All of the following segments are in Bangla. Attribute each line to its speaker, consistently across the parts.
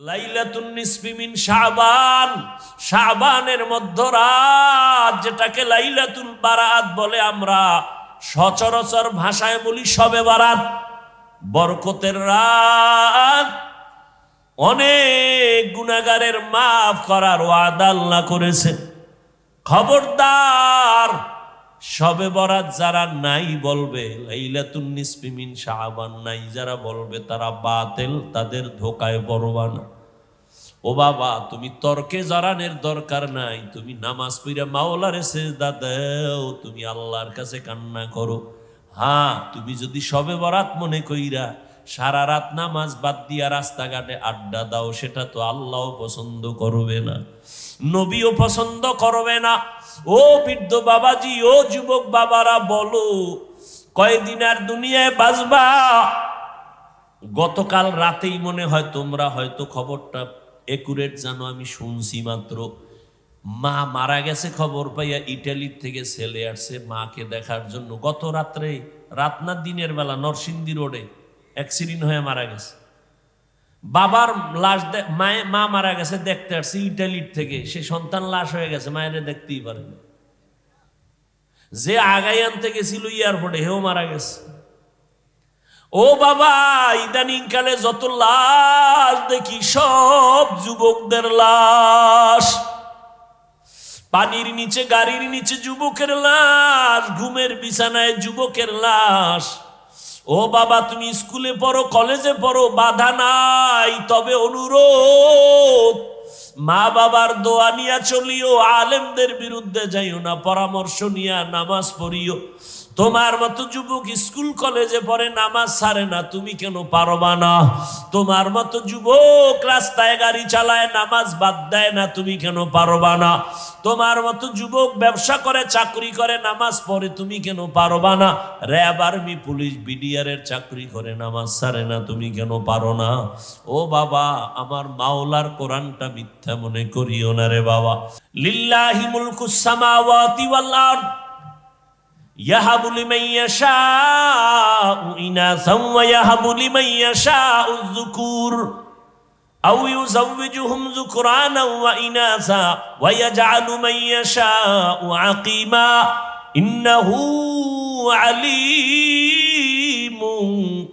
Speaker 1: লাইলাতুন নিসফি মিন শাবান, শাবানের মধ্যরাত যেটাকে লাইলাতুল বারাত বলে, আমরা সচরাচর ভাষায় বলি শবে বারাত, বরকতের রাত। অনেক গুনাহগারের মাফ করার ওয়াদা আল্লাহ করেছে। খবরদার, শবে বরাত যারা নাই বলবে, লাইলাতুন নিসফি মিন শাবান নাই যারা বলবে, তারা বাতিল, তাদের ধোকায় পড়বা না। ও বাবা, তুমি তর্কে জড়ানোর দরকার নাই, তুমি নামাজ পড়ে মাওলারে সেজদা দাও, তুমি আল্লাহর কাছে কান্না করো। হ্যাঁ, তুমি যদি শবে বরাত মনে কইরা সারা রাত নামাজ বাদ দিয়া রাস্তাঘাটে আড্ডা দাও, সেটা তো আল্লাহ পছন্দ করবে না, নবীও পছন্দ করবে না। ও বৃদ্ধ বাবাজি, ও যুবক বাবারা, বলো কয়দিন আর দুনিয়ায় বাঁচবা? গতকাল রাতেই মনে হয় তোমরা হয়তো খবরটা একুরেট জানো, আমি শুনছি মাত্র। মা মারা গেছে খবর পাইয়া ইটালির থেকে ছেলে আসছে মাকে দেখার জন্য। গত রাত্রে, রাত না দিনের বেলা, নরসিংদী রোডে অ্যাক্সিডেন্ট হয়ে মারা গেছে। বাবার লাশ মা মারা গেছে দেখতে আসছে ইটালির থেকে, সে সন্তান লাশ হয়ে গেছে, মায়ের দেখতেই পারে না। যে আগাই আনতে গেছিল এয়ারপোর্টে, হেও মারা গেছে। ও বাবা, ইদানিং কালে যত লাশ দেখি সব যুবকদের লাশ। পানির নিচে, গাড়ির নিচে যুবকের লাশ, ঘুমের বিছানায় যুবকের লাশ। ও বাবা, তুমি স্কুলে পড়ো, কলেজে পড়ো, বাধা নাই, তবে অনুরোধ, মা বাবার দোয়া নিয়া চলিও, আলেমদের বিরুদ্ধে যাইও না, পরামর্শ নিয়া নামাজ পড়িও। তোমার মতো যুবক স্কুল কলেজে পড়ে, নামাজ ছাড়ে না, তুমি কেন পারবা না? তোমার মতো যুবক রাস্তায় গাড়ি চালায়, নামাজ বাদ দেয় না, তুমি কেন পারবা না? তোমার মতো যুবক ব্যবসা করে, চাকরি করে, নামাজ পড়ে, তুমি কেন পারবা না? র্যাব, আর্মি, পুলিশ, বিডিআর এর চাকরি করে, নামাজ ছাড়ে না, তুমি কেন পারো না? ও বাবা, আমার মাওলার কোরআনটা মিথ্যা মনে করিও না রে বাবা। লিল্লাহি মুলকুস সামাওয়াতি ওয়াল আরদ ইয়াহাবু লিমান ইয়াশাউ ইনাসান ওয়া ইয়াহাবু লিমান ইয়াশাউ যুকুর আও ইউযাওয়িজুহুম যুকরানা ওয়া ইনাসা ওয়া ইয়াজআলু মান ইয়াশাউ আকিমা ইন্নাহু আলীমুন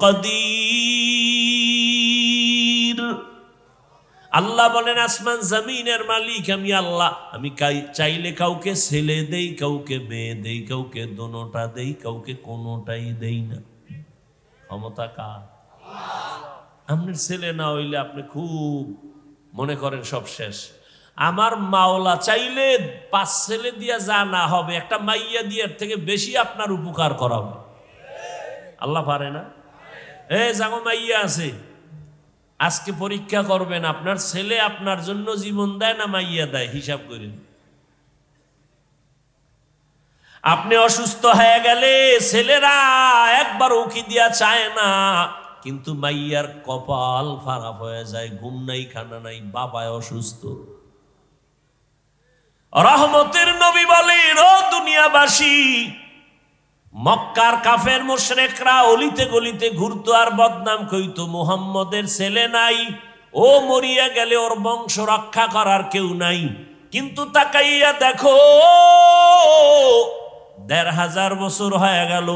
Speaker 1: কাদির। আল্লাহ বলেন, আসমান জমিনের মালিক আমি আল্লাহ। আমি চাইলে কাউকে ছেলে দেই, কাউকে মেয়ে দেই, কাউকে দোনোটা দেই, কাউকে কোনোটাই দেই না। ক্ষমতা কার? আপনার ছেলে না হইলে আপনি খুব মনে করেন সব শেষ। আমার মাওলা চাইলে 5 ছেলে দিয়া যা না হবে, একটা মাইয়া দিয়ার থেকে বেশি আপনার উপকার করাবে। আল্লাহ পারে না? জাগো মাইয়া আছে, আজকে পরীক্ষা করবেন, আপনার ছেলে আপনার জন্য জীবন দেয় না মাইয়া দেয়, হিসাব করেন। আপনি অসুস্থ হয়ে গেলে ছেলেরা একবার উকি দিয়া চায় না, কিন্তু মাইয়ার কপাল খারাপ হয়ে যায়, ঘুম নাই, খানা নাই, বাবায় অসুস্থ। রহমতের নবী বলেন, ও দুনিয়াবাসী, মক্কার কাফের মুশরিকরা অলিতে গলিতে ঘুরতো আর বদনাম কইতো, মুহাম্মদের ছেলে নাই, ও মরিয়া গেলে ওর বংশ রক্ষা করার কেউ নাই। কিন্তু তাকাইয়া দেখো, ১৫০০ বছর হয়ে গেল,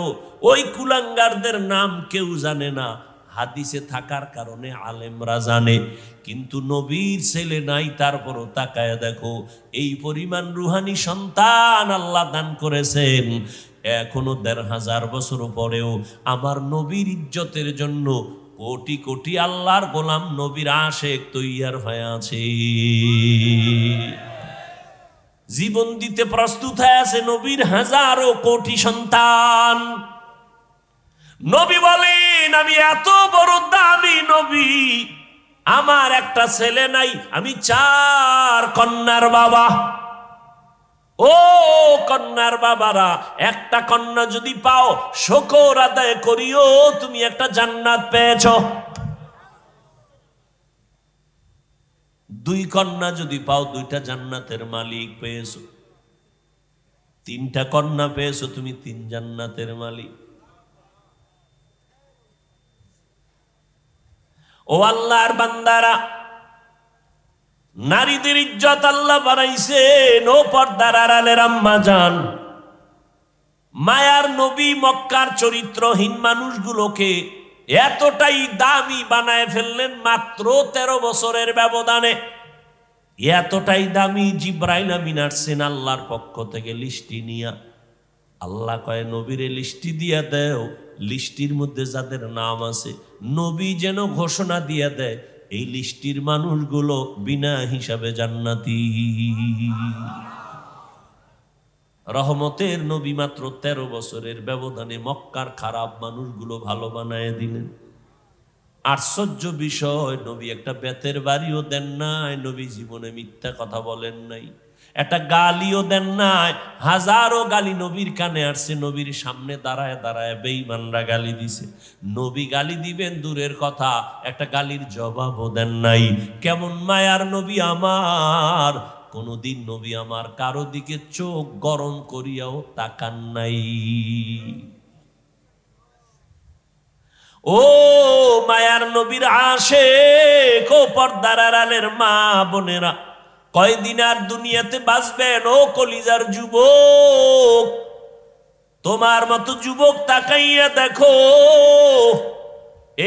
Speaker 1: ওই কুলাঙ্গারদের নাম কেউ জানে না। হাদিসে থাকার কারণে আলেমরা জানে, কিন্তু নবীর ছেলে নাই। তারপরও তাকায় দেখো, এই পরিমাণ রুহানি সন্তান আল্লাহ দান করেছেন। এখনো ১৫০০ বছর পরেও আমার নবীর ইজ্জতের জন্য কোটি কোটি আল্লাহর গোলাম, নবীর আশেক তৈয়ার হয়ে আছে, জীবন দিতে প্রস্তুত হয়ে আছে নবীর হাজারো কোটি সন্তান। নবী বলেন, আমি এত বড় দামি নবী, আমার একটা ছেলে নাই, আমি 4 কন্যার বাবা। ও কন্যার বাবারা, একটা কন্যা যদি পাও, শুকর আদায় করিও, তুমি একটা জান্নাত পেয়েছ। 2 কন্যা যদি পাও, 2টা জান্নাতের মালিক পেয়েছো। 3টা কন্যা পেয়েছো, তুমি 3 জান্নাতের মালিক। ও আল্লাহর বান্দারা, নারীদের ইজ্জত আল্লাহ বাড়াইছেন। ও পর্দার আড়ালের আম্মা জান, মায়ার নবী মক্কার চরিত্রহীন মানুষগুলোকে এতটাই দামি বানায় ফেললেন মাত্র 13 বছরের ব্যবধানে। এতটাই দামি, জিব্রাইল আমিন আসছেন আল্লাহর পক্ষ থেকে লিস্টি নিয়া। আল্লাহ কয় নবীরে লিস্টি দিয়া দেও, লিস্টির মধ্যে যাদের নাম আছে নবী যেন ঘোষণা দিয়া দেয় এই লিস্টির মানুষগুলো বিনা হিসাবে জান্নাতি। রহমতের নবী মাত্র 13 বছরের ব্যবধানে মক্কার খারাপ মানুষগুলো ভালো বানায় দিলেন। আশ্চর্য বিষয়, নবী একটা বেতের বাড়িও দেন নাই, নবী জীবনে মিথ্যা কথা বলেন নাই, একটা গালিও দেন নাই। হাজারো গালি নবীর কানে আসছে, নবীর সামনে দাঁড়ায় দাঁড়ায় বেঈমানরা গালি দিছে। নবী গালি দিবেন দূরের কথা, একটা গালির জবাবও দেন নাই। কেমন মায়ার নবী আমার! কোনদিন নবী আমার কারো দিকে চোখ গরম করিয়াও তাকান নাই। ও মায়ার নবীর আশেক, ও পর্দার আড়ালের মা বোনেরা, কয়দিন আর দুনিয়াতে বাঁচবেন? ও কলিজার যুবক, তোমার মতো যুবক তাকাইয়া দেখো।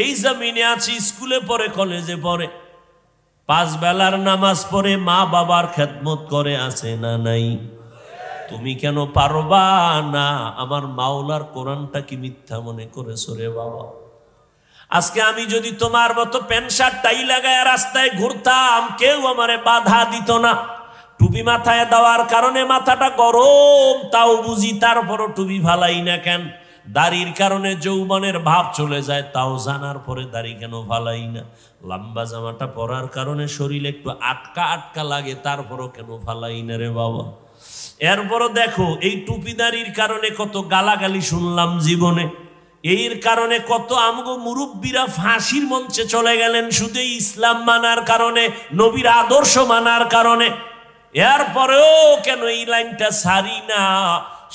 Speaker 1: এই জমিনে আছি, স্কুলে পড়ে, কলেজে পড়ে, 5 বেলার নামাজ পড়ে, মা বাবার খেদমত করে, আছে না নাই? তুমি কেন পারবা না? আমার মাওলার কোরআনটা কি মিথ্যা মনে করেছো রে বাবা? আজকে আমি যদি তোমার মতো প্যান্ট শার্ট টাই লাগায় রাস্তায় ঘুরতাম, কেউ আমারে বাধা দিত না। টুপি মাথায় দেওয়ার কারণে মাথাটা গরম, তাও বুঝি, তারপরও টুপি ফালাই না কেন? দাড়ির কারণে যৌবনের ভাব চলে যায়, তাও জানার পরে দাড়ি কেন ফালাই না? লম্বা জামাটা পরার কারণে শরীরে একটু আটকা আটকা লাগে, তারপরও কেন ফালাই না রে বাবা? এরপরও দেখো, এই টুপি দাড়ির কারণে কত গালাগালি শুনলাম জীবনে। এর কারণে কত আমগো মুরব্বীরা ফাঁসির মঞ্চে চলে গেলেন শুধু ইসলাম মানার কারণে, নবীর আদর্শ মানার কারণে। এরপরেও কেন এই লাইনটা ছাড়ি না?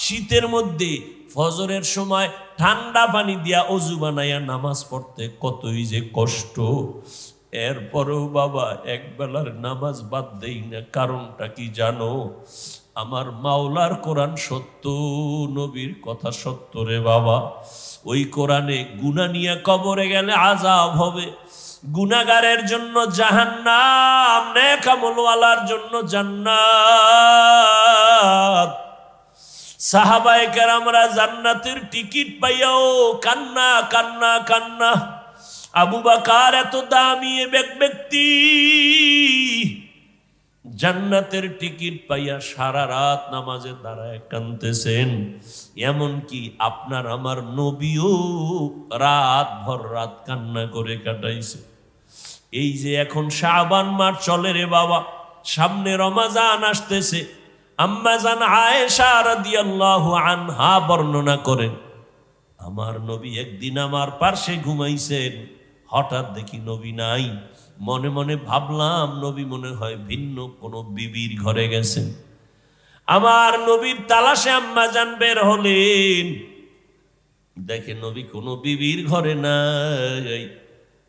Speaker 1: শীতের মধ্যে ফজরের সময় ঠান্ডা পানি দিয়া অজু বানাইয়া নামাজ পড়তে কতই যে কষ্ট। এরপরেও বাবা এক বেলার নামাজ বাদ দেই না। কারণটা কি জানো? আমার মাওলার কোরআন সত্য, নবীর কথা সত্য রে বাবা। ওই কোরআনে গুনাহ নিয়ে কবরে গেলে আযাব হবে, গুনাহগারের জন্য জাহান্নাম, নেক আমলওয়ালার জন্য জান্নাত। সাহাবায়ে কেরামরা জান্নাতের টিকিট পাইয়াও কান্না কান্না কান্না। আবু বকর এত দামি ব্যক্তি, জান্নাতের টিকিট পাইয়া সারা রাত নামাজে দাঁড়ায় কাঁদতেছেন। এমনকি আপনার আমার নবীও রাত ভর রাত কান্না করে কাটাইছে। এই যে এখন শাবান মাস চলে রে বাবা, সামনে রমজান আসতেছে। আম্মা জান আয়েশা রাদিয়াল্লাহু আনহা বর্ণনা করেন, আমার নবী একদিন আমার পাশে ঘুমাইছেন, হঠাৎ দেখি নবী নাই। মনে মনে ভাবলাম নবী মনে হয় ভিন্ন কোনো বিবির ঘরে গেছেন। আমার নবীর তালাশে আম্মা জান বের হলেন, দেখে নবী কোনো বিবির ঘরে নাই।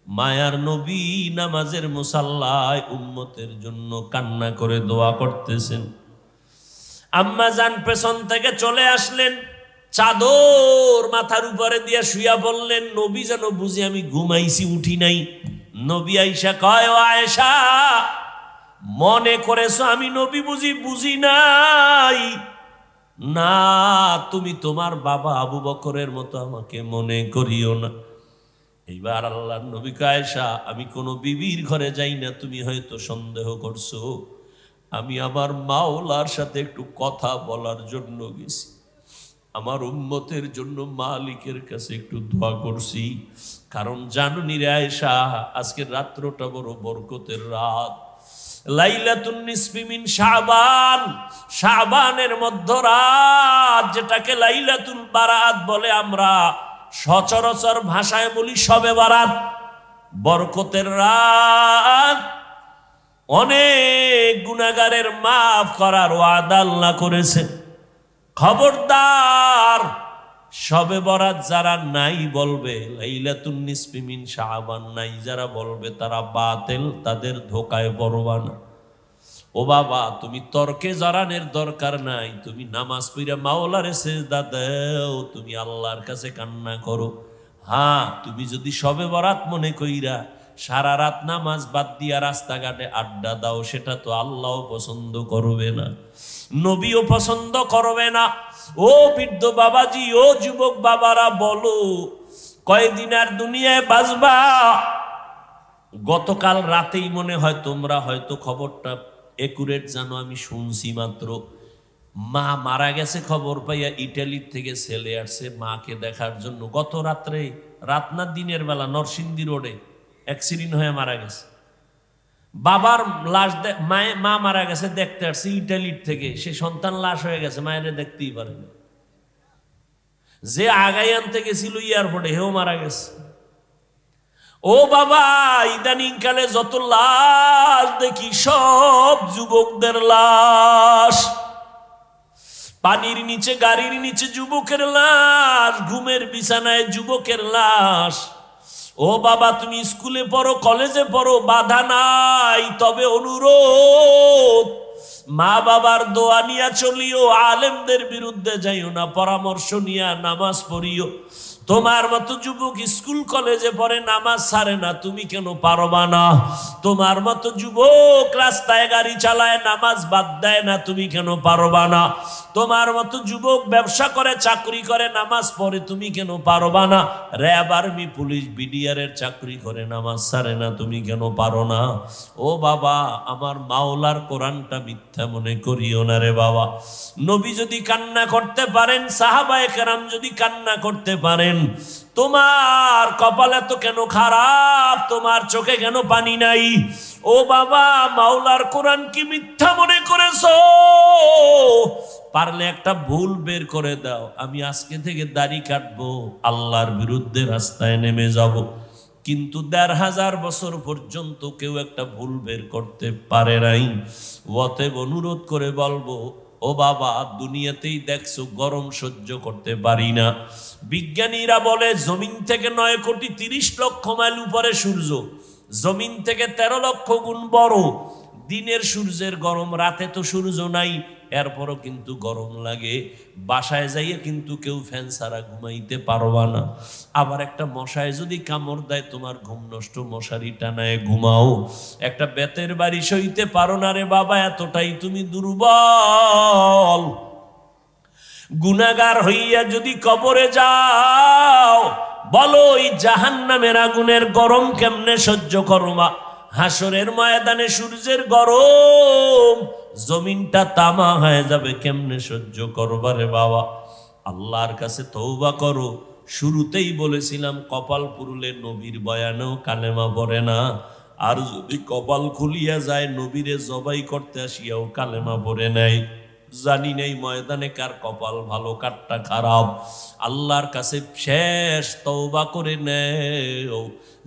Speaker 1: মায়ার নবী নামাজের মুসাল্লায় উম্মতের জন্য কান্না করে দোয়া করতেছেন। আম্মা জান পেছন থেকে চলে আসলেন, চাদর মাথার উপরে দিয়ে শুয়া বললেন। নবী যেন বুঝি আমি ঘুমাইছি, উঠি নাই। নবী আয়েশা কয়, ও আয়েশা, মনে করেছো আমি নবী বুঝি নাই? না, তুমি তোমার বাবা আবু বকরের মতো আমাকে মনে করিও না। এইবার আল্লাহর নবী কয়, আয়েশা, আমি কোনো বিবির ঘরে যাই না, তুমি হয়তো সন্দেহ করছো। আমি আমার মাওলার সাথে একটু কথা বলার জন্য গেছি, আমার উম্মতের জন্য মালিকের কাছে একটু দোয়া করছি। কারণ জানুনি রে আয়েশা, আজকের রাত্রটা বড় বরকতের রাত, লাইলাতুন নিসফি মিন শাবান, শাবানের মধ্যরাত, যেটাকে লাইলাতুল বারাত বলে আমরা, সচরাচর ভাষায় বলি শবে বারাত। বরকতের রাত, অনেক গুনাহগারের মাফ করার ওয়াদা আল্লাহ করেছে। খবরদার, শবে বরাত যারা নাই বলবে, লাইলাতুন নিসফি মিন শাবান নাই যারা বলবে, তারা বাতিল, তাদের ধোকায় পড়বা না। ও বাবা, তুমি তর্কে জড়ানোর দরকার নাই, তুমি নামাজ পড়ে মাওলারে সেজদা দাও, তুমি আল্লাহর কাছে কান্না করো। হ্যাঁ, তুমি যদি সবে বরাত মনে কইরা সারা রাত নামাজ বাদ দিয়া রাস্তাঘাটে আড্ডা দাও, সেটা তো আল্লাহ পছন্দ করবে না, নবীও পছন্দ করবে না। ও বৃদ্ধ বাবাজি, ও যুবক বাবারা, বলো কয়দিন আর দুনিয়ায় বাঁচবা? গতকাল রাতেই মনে হয় তোমরা হয়তো খবরটা একুরেট জানো, আমি শুনছি মাত্র। মা মারা গেছে খবর পাইয়া ইটালির থেকে ছেলে আসছে মাকে দেখার জন্য। গত রাত্রে, রাত না দিনের বেলা, নরসিংদী রোডে অ্যাক্সিডেন্ট হয়ে মারা গেছে। বাবার লাশ মা মারা গেছে দেখতে আসছে ইটালির থেকে, সে সন্তান লাশ হয়ে গেছে, মায়ের দেখতেই পারেনি। যে আগাই আনতে গেছিল এয়ারপোর্টে, হেও মারা গেছে। ও বাবা, ইদানিং কালে যত লাশ দেখি সব যুবকদের লাশ। পানির নিচে, গাড়ির নিচে যুবকের লাশ, ঘুমের বিছানায় যুবকের লাশ। ও বাবা, তুমি স্কুলে পড়ো, কলেজে পড়ো, বাধা নাই, তবে অনুরোধ, মা বাবার দোয়া নিয়া চলিও, আলেমদের বিরুদ্ধে যাইও না, পরামর্শ নিয়া নামাজ পড়িও। তোমার মতো যুবক স্কুল কলেজে পড়ে, নামাজ ছাড়ে না, তুমি কেন পারবা না? তোমার মতো যুবক রাস্তায় গাড়ি চালায়, নামাজ বাদ দেয় না, তুমি কেন পারবা না? তোমার মতো যুবক ব্যবসা করে, চাকরি করে, নামাজ পড়ে, তুমি কেন পারবা না? র্যাব, আর্মি, পুলিশ, বিডিআর এর চাকরি করে, নামাজ ছাড়ে না, তুমি কেন পারো না? ও বাবা, আমার মাওলার কোরআনটা মিথ্যা মনে করিও না রে বাবা। নবী যদি কান্না করতে পারেন, সাহাবায়ে কেরাম যদি কান্না করতে পারেন, তোমার কপাল এত কেন খারাপ? তোমার চোখে কেন পানি নাই? ও বাবা, মাওলার কোরআন কি মিথ্যা মনে করেছো? পারলে একটা ভুল বের করে দাও, আমি আজকে থেকে দাড়ি কাটবো, আল্লাহর বিরুদ্ধে রাস্তায় নেমে যাব। কিন্তু ১৫০০ বছর পর্যন্ত কেউ একটা ভুল বের করতে পারে নাই। অতএব অনুরোধ করে বলবো, ও বাবা, দুনিয়াতেই দেখছো গরম সহ্য করতে পারি না। বিজ্ঞানীরা বলে জমিন থেকে ৯,৩০,০০,০০০ মাইল উপরে সূর্য, জমিন থেকে ১৩ লক্ষ গুণ বড়। দিনের সূর্যের গরম, রাতে তো সূর্য নাই, এরপরও কিন্তু গরম লাগে। বাসায় যাইয়ে কিন্তু কেউ ফ্যান ছাড়া ঘুমাইতে পারবা না। আবার একটা মশায় যদি কামড় দেয়, তোমার ঘুম নষ্ট, মশারি টানায় ঘুমাও। একটা বেতের বাড়ি সইতে পারো না রে বাবা, এতটাই তুমি দুর্বল। গুনাহগার হইয়া যদি কবরে যাও, বলো এই জাহান্নামের আগুনের গরম কেমনে সহ্য করবা? হাসরের ময়দানে সূর্যের গরম, জমিনটা তামা হয়ে যাবে, কেমনে সহ্য করবা রে বাবা? আল্লাহর কাছে তওবা করো। শুরুতেই বলেছিলাম, কপাল পুরুলে নবীর বয়ানেও কালেমা পড়ে না, আর যদি কপাল খুলিয়া যায়, নবীরে জবাই করতে আসিয়াও কালেমা পড়ে নাই। জানি নেই ময়দানে কার কপাল ভালো, কারটা খারাপ। আল্লাহর কাছে শেষ তওবা করে নেও।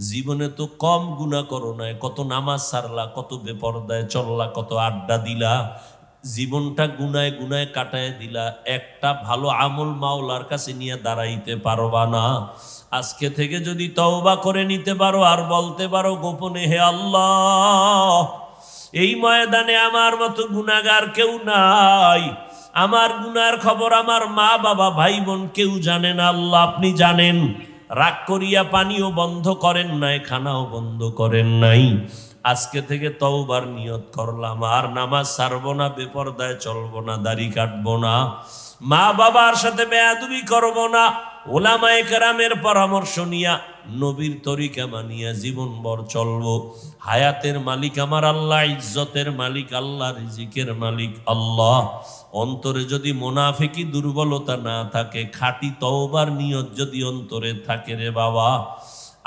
Speaker 1: জীবনে তো কম গুনাহ করো নাই, কত নামাজ ছাড়লা, কত বেপরদায় চললা, কত আড্ডা দিলা, জীবনটা গুনায় গুনায় কাটায় দিলা। একটা ভালো আমল মাওলার কাছে নিয়ে দাঁড়াইতে পারবা না। আজকে থেকে যদি তওবা করে নিতে পারো, আর বলতে পারো গোপনে, হে আল্লাহ, এই ময়দানে আমার মতো গুনাহগার কেউ নাই, আমার গুনার খবর আমার মা বাবা ভাই বোন কেউ জানে না, আল্লাহ আপনি জানেন। রাগ করিয়া পানিও বন্ধ করেন নাই, খানাও বন্ধ করেন নাই। আজকে থেকে তওবার নিয়ত করলাম, আর নামাজ ছাড়বো না, বেপরদায় চলবো না, দাড়ি কাটবো না, মা বাবার সাথে বেয়াদবি করবো না, ওলামায়ে কেরামের পরামর্শ নিয়া, নবীর তরিকা মানিয়া জীবনভর চলবো। হায়াতের মালিক আমার আল্লাহ, ইজ্জতের মালিক আল্লাহ, রিজিকের মালিক আল্লাহ। অন্তরে যদি মুনাফিকি দুর্বলতা না থাকে, খাঁটি তওবার নিয়ত যদি অন্তরে থাকে রে বাবা,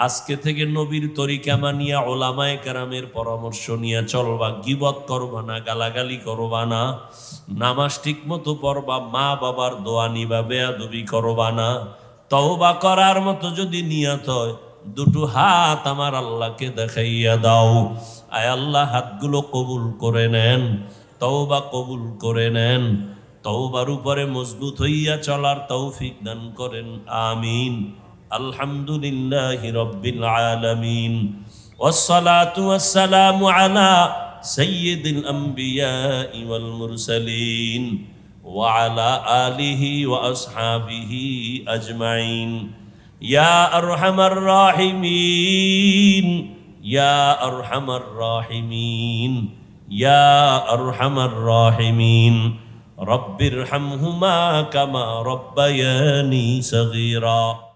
Speaker 1: আজকে থেকে নবীর তরিকা মানিয়া, ওলামায়ে কেরামের পরামর্শ নিয়ে চলবা। গীবত করবা না, গালাগালি করবা না, নামাজ ঠিক মতো পড়বা, মা বাবার দোয়া নিবা, বেয়াদবি করবা না। তওবা করার মতো যদি নিয়ত হয়, দুটো হাত আমার আল্লাহকে দেখাইয়া দাও। আয় আল্লাহ, হাতগুলো কবুল করে নেন, তওবা কবুল করে নেন। তওবার উপরে মজবুত হইয়া চলার তৌফিক দান করেন, আমিন। আলহামদুলিল্লাহি রাব্বিল আলামিন, ওয়াসসালাতু ওয়াসসালামু আলা সাইয়্যিদিল আম্বিয়াই ওয়াল মুরসালিন ওয়া আলা আলিহি ওয়া আসহাবিহি আজমাইন ইয়া আরহামার রাহিমিন ইয়া আরহামার রাহিমিন ইয়া আরহামার রাহিমিন রব্বিরহামহুমা কামা রব্বায়ানি সগীরা।